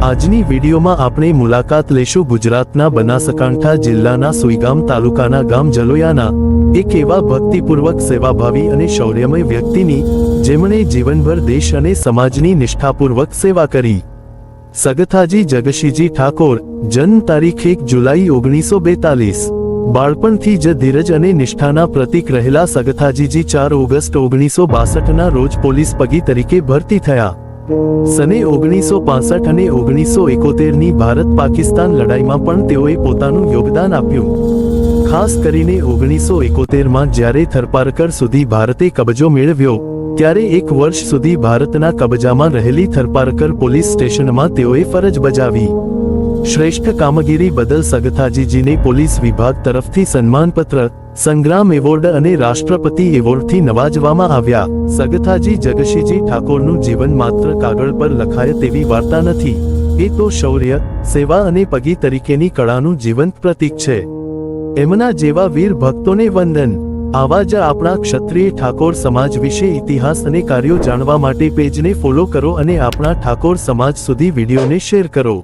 આજની વિડીયોમાં આપણે મુલાકાત લેશું ગુજરાતના બનાસકાંઠા જિલ્લાના સુઈગામ તાલુકાના ગામ જલોયાના એક એવા ભક્તિપૂર્વક સેવાભાવી અને શૌર્યમય વ્યક્તિની જેમણે જીવનભર દેશ અને સમાજની નિષ્ઠાપૂર્વક સેવા કરી। સગથાજી જગશીજી ઠાકોર, જન્મ તારીખ 1 જુલાઈ 1942। બાળપણથી જ ધીરજ અને નિષ્ઠાના પ્રતીક રહેલા સગથાજીજી 4 ઓગસ્ટ 1962ના રોજ પોલીસ પગી તરીકે ભરતી થયા। સને 1965 અને 1971ની ભારત પાકિસ્તાન લડાઈમાં પણ તેઓએ પોતાનું યોગદાન આપ્યું। ખાસ કરીને 1971માં જ્યારે થરપારકર સુધી ભારતે કબજો મેળવ્યો ત્યારે એક વર્ષ સુધી ભારતના કબજામાં રહેલી થરપારકર પોલીસ સ્ટેશનમાં તેઓએ ફરજ બજાવી। શ્રેષ્ઠ કામગીરી બદલ સગથાજીજીને પોલીસ વિભાગ તરફથી સન્માનપત્ર, સંગ્રામ એવોર્ડ અને રાષ્ટ્રપતિ એવોર્ડથી નવાજવામાં આવ્યા। સગથાજી જગશીજી ઠાકોરનું જીવન માત્ર કાગળ પર લખાય તેવી વાર્તા નથી, એ તો શૌર્ય, સેવા અને પગી તરીકેની કળાનું જીવંત પ્રતીક છે। એમના જેવા વીર ભક્તોને વંદન। આવા જ આપણા ક્ષત્રિય ઠાકોર સમાજ વિશે ઇતિહાસ અને કાર્યો જાણવા માટે પેજને ફોલો કરો અને આપણા ઠાકોર સમાજ સુધી વિડીયોને શેર કરો।